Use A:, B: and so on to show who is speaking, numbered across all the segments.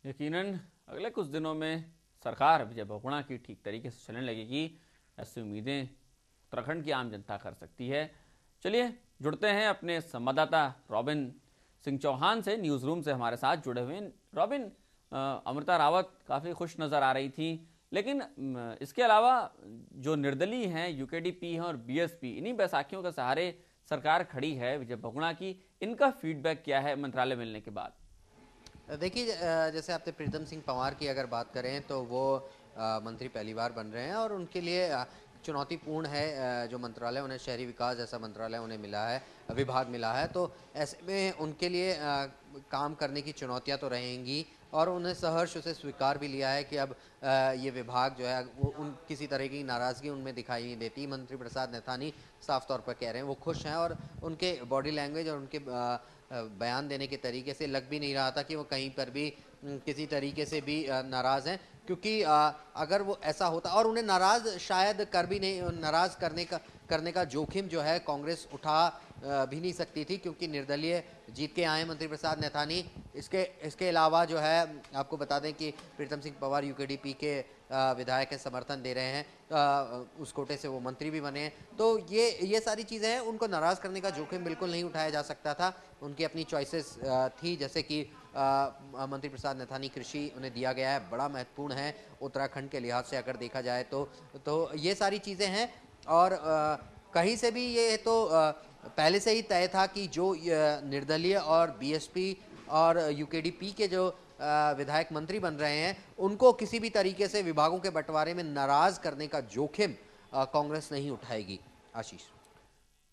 A: यकीनन अगले कुछ दिनों में सरकार विजय बहुगुणा की ठीक तरीके से चलने लगेगी, ऐसी उम्मीदें उत्तराखंड की आम जनता कर सकती है। चलिए जुड़ते हैं अपने संवाददाता रॉबिन सिंह चौहान से, न्यूज़ रूम से हमारे साथ जुड़े हुए हैं। रॉबिन, अमृता रावत काफ़ी खुश नज़र आ रही थी, लेकिन इसके अलावा जो निर्दलीय हैं, यूकेडीपी हैं और बीएसपी, इन्हीं बैसाखियों के सहारे सरकार खड़ी है विजय बहुगुणा की। इनका फीडबैक क्या है मंत्रालय मिलने के बाद?
B: देखिए, जैसे आपने प्रीतम सिंह पंवार की अगर बात करें तो वो मंत्री पहली बार बन रहे हैं और उनके लिए चुनौतीपूर्ण है। जो मंत्रालय उन्हें शहरी विकास जैसा मंत्रालय उन्हें मिला है, विभाग मिला है, तो ऐसे में उनके लिए काम करने की चुनौतियां तो रहेंगी और उन्हें सहर्ष उसे स्वीकार भी लिया है कि अब ये विभाग जो है वो उन किसी तरह की नाराज़गी उनमें दिखाई नहीं देती। मंत्री प्रसाद नैथानी साफ तौर पर कह रहे हैं वो खुश हैं और उनके बॉडी लैंग्वेज और उनके बयान देने के तरीके से लग भी नहीं रहा था कि वो कहीं पर भी किसी तरीके से भी नाराज़ हैं, क्योंकि अगर वो ऐसा होता और उन्हें नाराज़ शायद कर भी नहीं, नाराज़ करने का जोखिम जो है कांग्रेस उठा भी नहीं सकती थी, क्योंकि निर्दलीय जीत के आए मंत्री प्रसाद नैथानी। इसके अलावा जो है आपको बता दें कि प्रीतम सिंह पंवार यूकेडीपी के विधायक हैं, समर्थन दे रहे हैं, उस कोटे से वो मंत्री भी बने हैं। तो ये सारी चीज़ें हैं, उनको नाराज़ करने का जोखिम बिल्कुल नहीं उठाया जा सकता था। उनकी अपनी चॉइसेस थी, जैसे कि मंत्री प्रसाद नैथानी कृषि उन्हें दिया गया है, बड़ा महत्वपूर्ण है उत्तराखंड के लिहाज से अगर देखा जाए तो ये सारी चीज़ें हैं। और कहीं से भी ये तो पहले से ही तय था कि जो निर्दलीय और बीएसपी और यूकेडीपी के जो विधायक मंत्री बन रहे हैं उनको किसी भी तरीके से विभागों के बंटवारे में नाराज करने का जोखिम कांग्रेस नहीं उठाएगी। आशीष,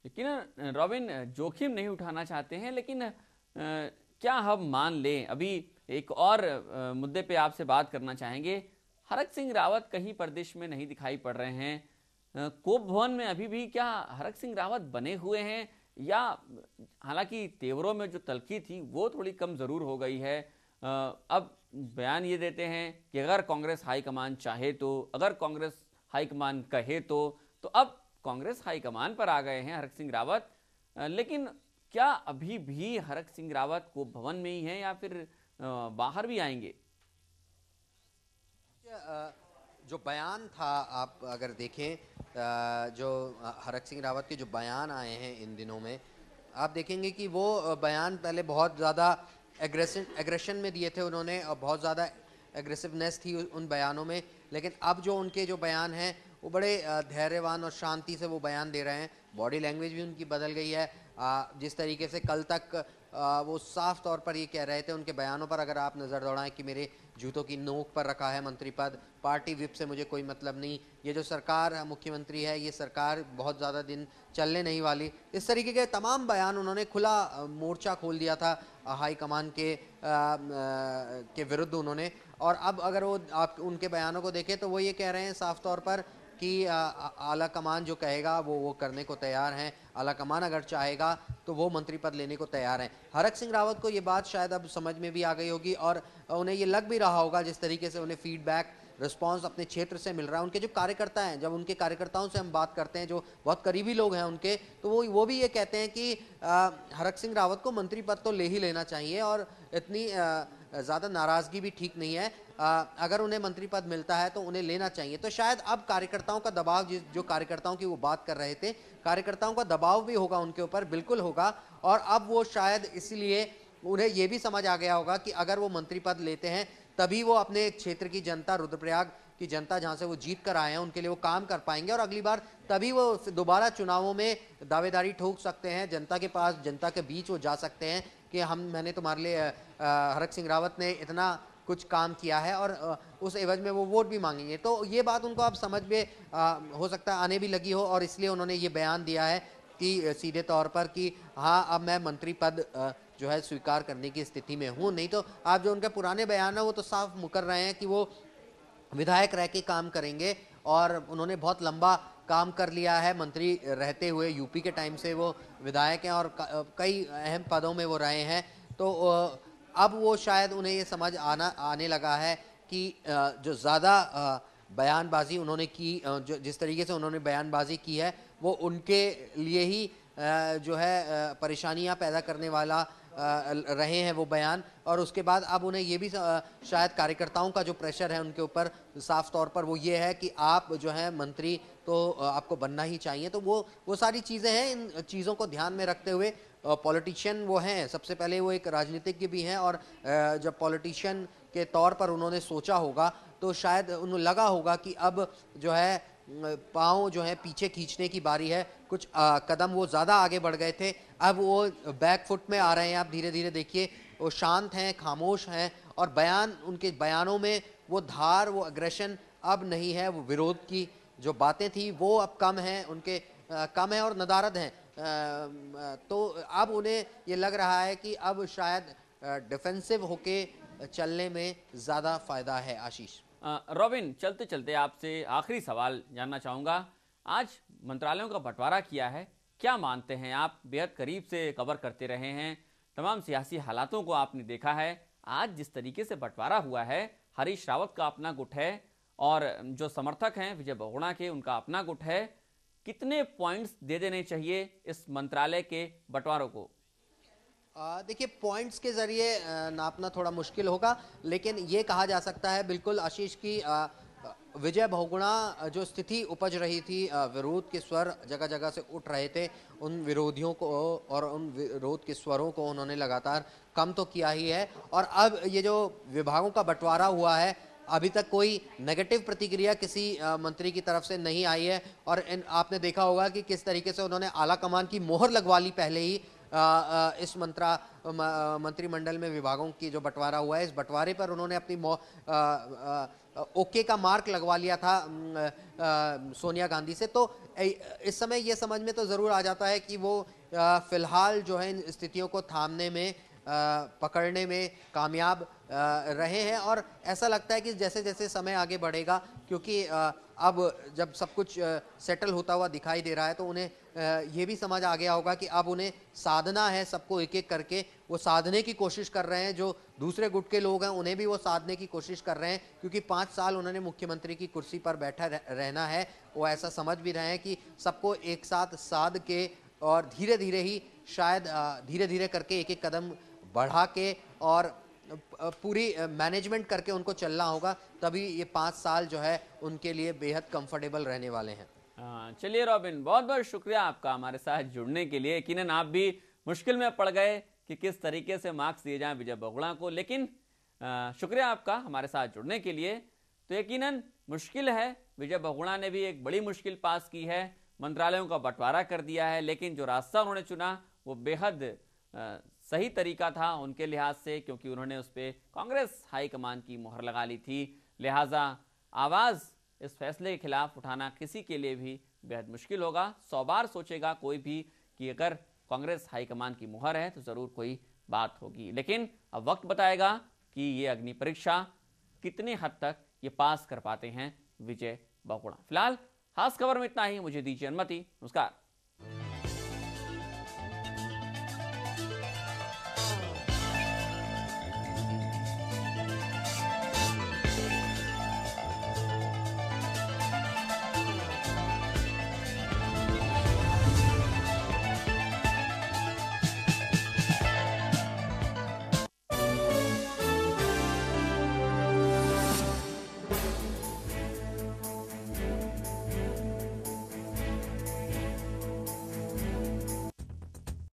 A: लेकिन रॉबिन, जोखिम नहीं उठाना चाहते हैं, लेकिन क्या हम मान लें, अभी एक और मुद्दे पे आपसे बात करना चाहेंगे। हरक सिंह रावत कहीं प्रदेश में नहीं दिखाई पड़ रहे हैं। कोप भवन में अभी भी क्या हरक सिंह रावत बने हुए हैं, या हालांकि तेवरों में जो तलखी थी वो थोड़ी कम जरूर हो गई है। अब बयान ये देते हैं कि अगर कांग्रेस हाईकमान चाहे तो, अगर कांग्रेस हाईकमान कहे तो अब कांग्रेस हाईकमान पर आ गए हैं हरक सिंह रावत। लेकिन क्या अभी भी हरक सिंह रावत को भवन में ही हैं या फिर बाहर भी आएंगे?
B: जो बयान था आप अगर देखें, जो हरक सिंह रावत के जो बयान आए हैं इन दिनों में, आप देखेंगे कि वो बयान पहले बहुत ज़्यादा एग्रेशन में दिए थे उन्होंने और बहुत ज़्यादा एग्रेसिवनेस थी उन बयानों में। लेकिन अब जो उनके जो बयान हैं वो बड़े धैर्यवान और शांति से वो बयान दे रहे हैं। बॉडी लैंग्वेज भी उनकी बदल गई है। जिस तरीके से कल तक वो साफ तौर पर ये कह रहे थे, उनके बयानों पर अगर आप नज़र दौड़ाएं कि मेरे जूतों की नोक पर रखा है मंत्री पद, पार्टी विप से मुझे कोई मतलब नहीं, ये जो सरकार मुख्यमंत्री है ये सरकार बहुत ज़्यादा दिन चलने नहीं वाली, इस तरीके के तमाम बयान उन्होंने खुला मोर्चा खोल दिया था हाईकमान के विरुद्ध उन्होंने। और अब अगर वो आप उनके बयानों को देखें तो वो ये कह रहे हैं साफ तौर पर कि आला कमान जो कहेगा वो करने को तैयार हैं। आला कमान अगर चाहेगा तो वो मंत्री पद लेने को तैयार हैं। हरक सिंह रावत को ये बात शायद अब समझ में भी आ गई होगी और उन्हें ये लग भी रहा होगा, जिस तरीके से उन्हें फीडबैक रिस्पांस अपने क्षेत्र से मिल रहा है। उनके जो कार्यकर्ता हैं, जब उनके कार्यकर्ताओं से हम बात करते हैं जो बहुत करीबी लोग हैं उनके, तो वो भी ये कहते हैं कि हरक सिंह रावत को मंत्री पद तो ले ही लेना चाहिए और इतनी ज़्यादा नाराज़गी भी ठीक नहीं है। अगर उन्हें मंत्री पद मिलता है तो उन्हें लेना चाहिए। तो शायद अब कार्यकर्ताओं का दबाव, जो कार्यकर्ताओं की वो बात कर रहे थे, कार्यकर्ताओं का दबाव भी होगा उनके ऊपर, बिल्कुल होगा। और अब वो शायद इसलिए उन्हें ये भी समझ आ गया होगा कि अगर वो मंत्री पद लेते हैं तभी वो अपने क्षेत्र की जनता, रुद्रप्रयाग की जनता जहां से वो जीत कर आए हैं, उनके लिए वो काम कर पाएंगे और अगली बार तभी वो दोबारा चुनावों में दावेदारी ठोक सकते हैं, जनता के पास, जनता के बीच वो जा सकते हैं कि मैंने तुम्हारे लिए, हरक सिंह रावत ने इतना कुछ काम किया है, और उस एवज में वो वोट भी मांगेंगे। तो ये बात उनको अब समझ में हो सकता है आने भी लगी हो और इसलिए उन्होंने ये बयान दिया है कि सीधे तौर पर कि हाँ अब मैं मंत्री पद जो है स्वीकार करने की स्थिति में हूँ। नहीं तो आप जो उनके पुराने बयान है वो तो साफ मुकर रहे हैं कि वो विधायक रह के काम करेंगे और उन्होंने बहुत लंबा काम कर लिया है मंत्री रहते हुए। यूपी के टाइम से वो विधायक हैं और कई अहम पदों में वो रहे हैं। तो अब वो शायद उन्हें ये समझ आने लगा है कि जो ज़्यादा बयानबाजी उन्होंने की, जो जिस तरीके से उन्होंने बयानबाजी की है वो उनके लिए ही जो है परेशानियां पैदा करने वाला रहे हैं वो बयान, और उसके बाद अब उन्हें ये भी शायद कार्यकर्ताओं का जो प्रेशर है उनके ऊपर साफ तौर पर वो ये है कि आप जो है मंत्री तो आपको बनना ही चाहिए। तो वो सारी चीज़ें हैं। इन चीज़ों को ध्यान में रखते हुए पॉलिटिशियन वो हैं, सबसे पहले वो एक राजनीतिज्ञ भी हैं, और जब पॉलिटिशियन के तौर पर उन्होंने सोचा होगा तो शायद उन्हें लगा होगा कि अब जो है पाँव जो है पीछे खींचने की बारी है। कुछ कदम वो ज़्यादा आगे बढ़ गए थे, अब वो बैक फुट में आ रहे हैं। आप धीरे धीरे देखिए, वो शांत हैं, खामोश हैं, और बयान, उनके बयानों में वो धार, वो अग्रेशन अब नहीं है। वो विरोध की जो बातें थी वो अब कम हैं, उनके कम है और नदारद हैं। तो अब उन्हें ये लग रहा है कि अब शायद डिफेंसिव होके चलने में ज़्यादा फायदा है। आशीष,
A: रॉबिन, चलते चलते आपसे आखिरी सवाल जानना चाहूँगा। आज मंत्रालयों का बंटवारा किया है, क्या मानते हैं आप? बेहद करीब से कवर करते रहे हैं, तमाम सियासी हालातों को आपने देखा है। आज जिस तरीके से बंटवारा हुआ है, हरीश रावत का अपना गुट है और जो समर्थक हैं विजय बहुगुणा के, उनका अपना गुट है। कितने पॉइंट्स दे देने चाहिए इस मंत्रालय के बंटवारों को?
B: देखिए, पॉइंट्स के ज़रिए नापना थोड़ा मुश्किल होगा, लेकिन ये कहा जा सकता है बिल्कुल आशीष की विजय बहुगुणा जो स्थिति उपज रही थी, विरोध के स्वर जगह जगह से उठ रहे थे, उन विरोधियों को और उन विरोध के स्वरों को उन्होंने लगातार कम तो किया ही है। और अब ये जो विभागों का बंटवारा हुआ है, अभी तक कोई नेगेटिव प्रतिक्रिया किसी मंत्री की तरफ से नहीं आई है। और आपने देखा होगा कि किस तरीके से उन्होंने आला कमान की मोहर लगवा ली पहले ही इस मंत्रिमंडल में विभागों की जो बंटवारा हुआ है, इस बंटवारे पर उन्होंने अपनी ओके का मार्क लगवा लिया था सोनिया गांधी से। तो इस समय ये समझ में तो ज़रूर आ जाता है कि वो फिलहाल जो है इन स्थितियों को थामने में, पकड़ने में कामयाब रहे हैं। और ऐसा लगता है कि जैसे जैसे समय आगे बढ़ेगा, क्योंकि अब जब सब कुछ सेटल होता हुआ दिखाई दे रहा है, तो उन्हें ये भी समझ आ गया होगा कि अब उन्हें साधना है, सबको एक एक करके वो साधने की कोशिश कर रहे हैं। जो दूसरे गुट के लोग हैं उन्हें भी वो साधने की कोशिश कर रहे हैं, क्योंकि 5 साल उन्होंने मुख्यमंत्री की कुर्सी पर बैठा रहना है। वो ऐसा समझ भी रहे हैं कि सबको एक साथ साध के और धीरे धीरे ही, शायद धीरे धीरे करके एक एक कदम बढ़ा के और पूरी मैनेजमेंट करके उनको चलना होगा, तभी ये 5 साल जो है उनके लिए बेहद कंफर्टेबल रहने वाले हैं।
A: चलिए रॉबिन, बहुत बहुत शुक्रिया आपका हमारे साथ जुड़ने के लिए। यकीनन आप भी मुश्किल में पड़ गए कि किस तरीके से मार्क्स दिए जाएं विजय बहुगुणा को, लेकिन शुक्रिया आपका हमारे साथ जुड़ने के लिए। तो यकीनन मुश्किल है, विजय बहुगुणा ने भी एक बड़ी मुश्किल पास की है, मंत्रालयों का बंटवारा कर दिया है, लेकिन जो रास्ता उन्होंने चुना वो बेहद सही तरीका था उनके लिहाज से, क्योंकि उन्होंने उस पर कांग्रेस हाईकमान की मोहर लगा ली थी। लिहाजा आवाज़ इस फैसले के खिलाफ उठाना किसी के लिए भी बेहद मुश्किल होगा। 100 बार सोचेगा कोई भी कि अगर कांग्रेस हाईकमान की मोहर है तो ज़रूर कोई बात होगी। लेकिन अब वक्त बताएगा कि ये अग्नि परीक्षा कितनी हद तक ये पास कर पाते हैं विजय बहुगुणा। फिलहाल खास खबर में इतना ही, मुझे दीजिए अनुमति। नमस्कार।